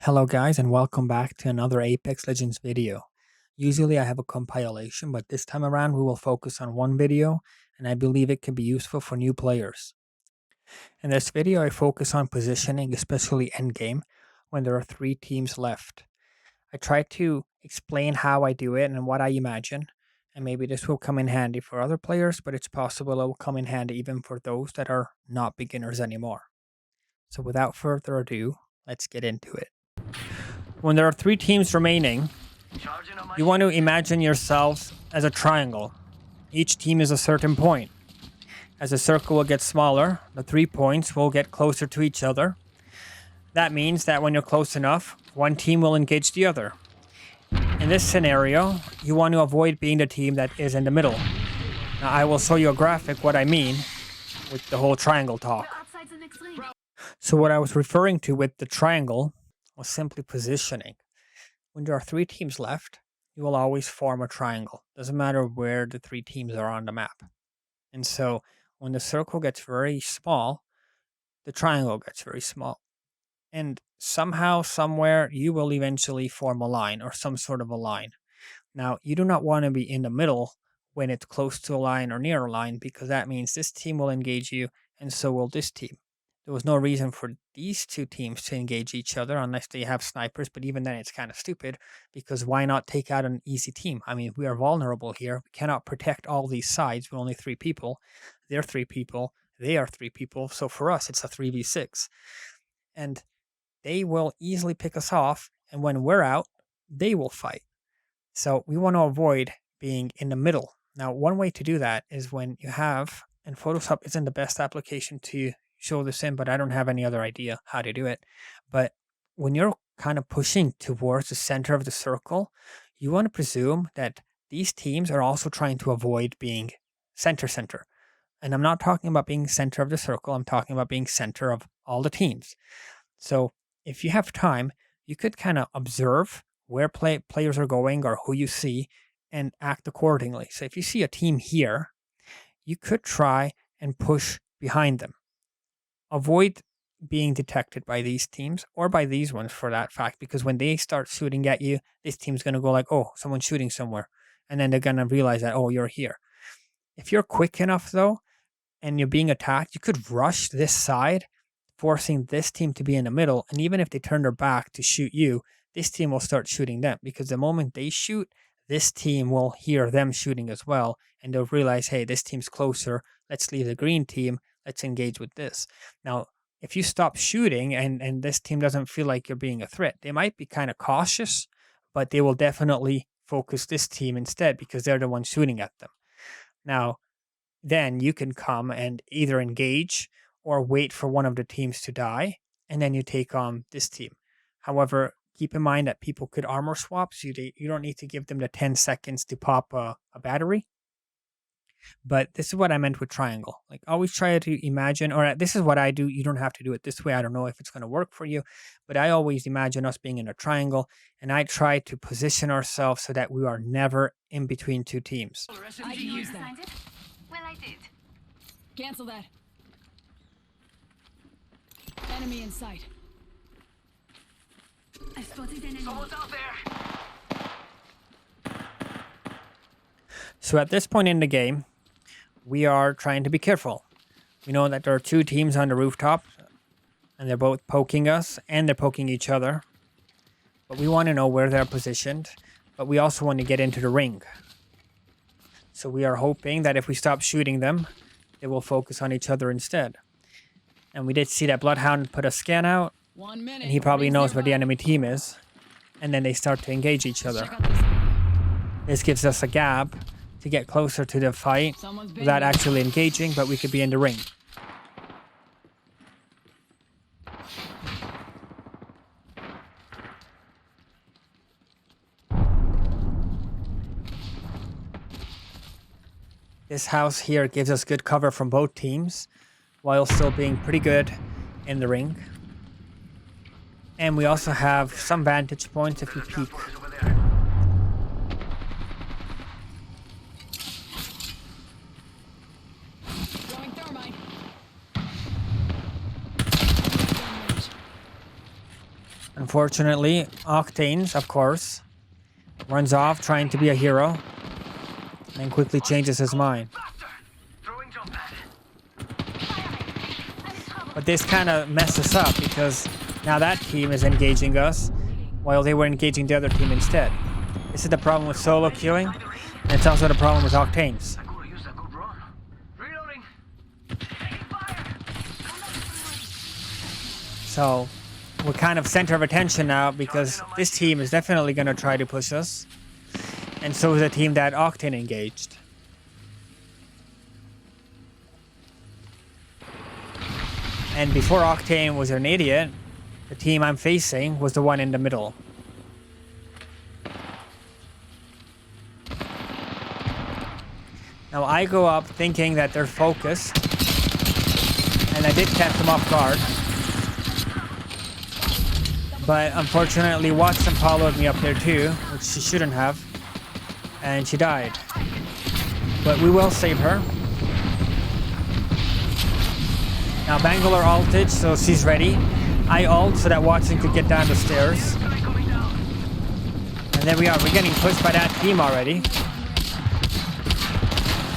Hello guys and welcome back to another Apex Legends video. Usually I have a compilation, but this time around we will focus on one video and I believe it can be useful for new players. In this video I focus on positioning, especially endgame, when there are 3 teams left. I try to explain how I do it and what I imagine, and maybe this will come in handy for other players, but it's possible it will come in handy even for those that are not beginners anymore. So without further ado, let's get into it. When there are 3 teams remaining, you want to imagine yourselves as a triangle. Each team is a certain point. As the circle will get smaller, the 3 points will get closer to each other. That means that when you're close enough, one team will engage the other. In this scenario, you want to avoid being the team that is in the middle. Now I will show you a graphic what I mean with the whole triangle talk. So what I was referring to with the triangle was simply positioning. When there are 3 teams left, you will always form a triangle. Doesn't matter where the 3 teams are on the map. And so when the circle gets very small, the triangle gets very small. And somehow, somewhere, you will eventually form a line or some sort of a line. Now, you do not want to be in the middle when it's close to a line or near a line, because that means this team will engage you and so will this team. There was no reason for these 2 teams to engage each other unless they have snipers, but even then it's kind of stupid, because why not take out an easy team? I mean, we are vulnerable here. We cannot protect all these sides with only 3 people. They're 3 people. They are 3 people. So for us, it's a 3v6. And they will easily pick us off, and when we're out, they will fight. So we want to avoid being in the middle. Now, one way to do that is when you have, and Photoshop isn't the best application to show this in, but I don't have any other idea how to do it. But when you're kind of pushing towards the center of the circle, you want to presume that these teams are also trying to avoid being center. And I'm not talking about being center of the circle. I'm talking about being center of all the teams. So if you have time, you could kind of observe where players are going or who you see and act accordingly. So if you see a team here, you could try and push behind them. Avoid being detected by these teams, or by these ones for that fact, because when they start shooting at you, this team's going to go like, oh, someone's shooting somewhere. And then they're going to realize that, oh, you're here. If you're quick enough, though, and you're being attacked, you could rush this side, forcing this team to be in the middle. And even if they turn their back to shoot you, this team will start shooting them, because the moment they shoot, this team will hear them shooting as well. And they'll realize, hey, this team's closer. Let's leave the green team. Let's engage with this. Now, if you stop shooting and this team doesn't feel like you're being a threat, they might be kind of cautious, but they will definitely focus this team instead, because they're the ones shooting at them. Now, then you can come and either engage or wait for one of the teams to die, and then you take on this team. However, keep in mind that people could armor swap, so you don't need to give them the 10 seconds to pop a battery. But this is what I meant with triangle. Like, always try to imagine, or this is what I do. You don't have to do it this way. I don't know if it's going to work for you, but I always imagine us being in a triangle, and I try to position ourselves so that we are never in between 2 teams. I can use that. Well, I did. Cancel that. Enemy in sight. I spotted enemy. Someone's out there. So at this point in the game, we are trying to be careful. We know that there are 2 teams on the rooftop, and they're both poking us, and they're poking each other. But we want to know where they're positioned, but we also want to get into the ring. So we are hoping that if we stop shooting them, they will focus on each other instead. And we did see that Bloodhound put a scan out, 1 minute. and he probably knows where the enemy team is. And then they start to engage each other. Check out this. This gives us a gap to get closer to the fight without actually engaging, but we could be in the ring. This house here gives us good cover from both teams, while still being pretty good in the ring. And we also have some vantage points if we peek. Over there. Throwing thermite. Unfortunately, Octanes, of course, runs off trying to be a hero and quickly changes his mind. Faster! Throwing jump pad. But this kind of messes up because now that team is engaging us while they were engaging the other team instead. This is the problem with solo queuing, and it's also the problem with Octanes. I could use a good run. Reloading. Taking fire. So we're kind of center of attention now because this team is definitely going to try to push us. And so is the team that Octane engaged. And before Octane was an idiot, the team I'm facing was the one in the middle. Now I go up thinking that they're focused, and I did catch them off guard. But unfortunately Watson followed me up there too, which she shouldn't have, and she died. But we will save her. Now Bangalore ulted, so she's ready. I ult so that Watson could get down the stairs. And there we are, we're getting pushed by that team already.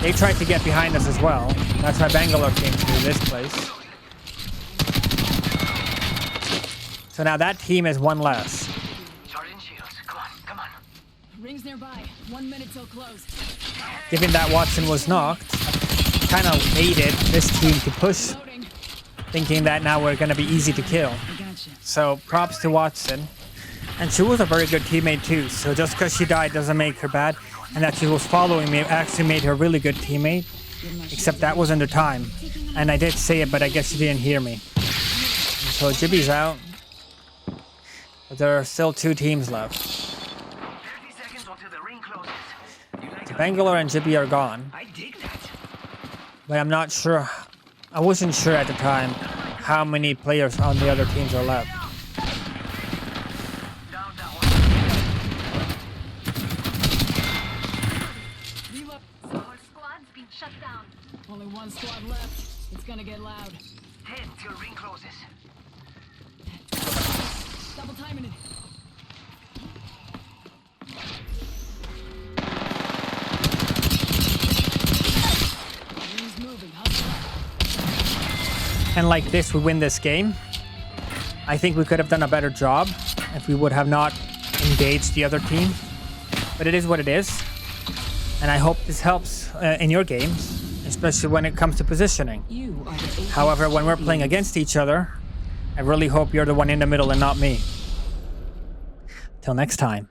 They tried to get behind us as well. That's why Bangalore came to this place. So now that team is one less. Charging shields. Come on, come on. Rings nearby. 1 minute till close. Given that Watson was knocked, kind of aided this team to push, Loading. thinking that now we're going to be easy to kill. I gotcha. So props to Watson. And she was a very good teammate too, so just because she died doesn't make her bad. And that she was following me actually made her a really good teammate. Except that was under time. And I did say it, but I guess she didn't hear me. So Jibby's out. But there are still 2 teams left. 30 seconds until the ring closes. You like So Bangalore and Jibby are gone. I dig that. But I'm not sure. I wasn't sure at the time how many players on the other teams are left. Down that Reload. The whole squad's been shut down. Only 1 squad left. It's gonna get loud. one. 10 till ring closes. Double timing it. Rings moving. Hustle up. And like this, we win this game. I think we could have done a better job if we would have not engaged the other team. But it is what it is. And I hope this helps in your games, especially when it comes to positioning. You are the agent. However, when we're playing against each other, I really hope you're the one in the middle and not me. Till next time.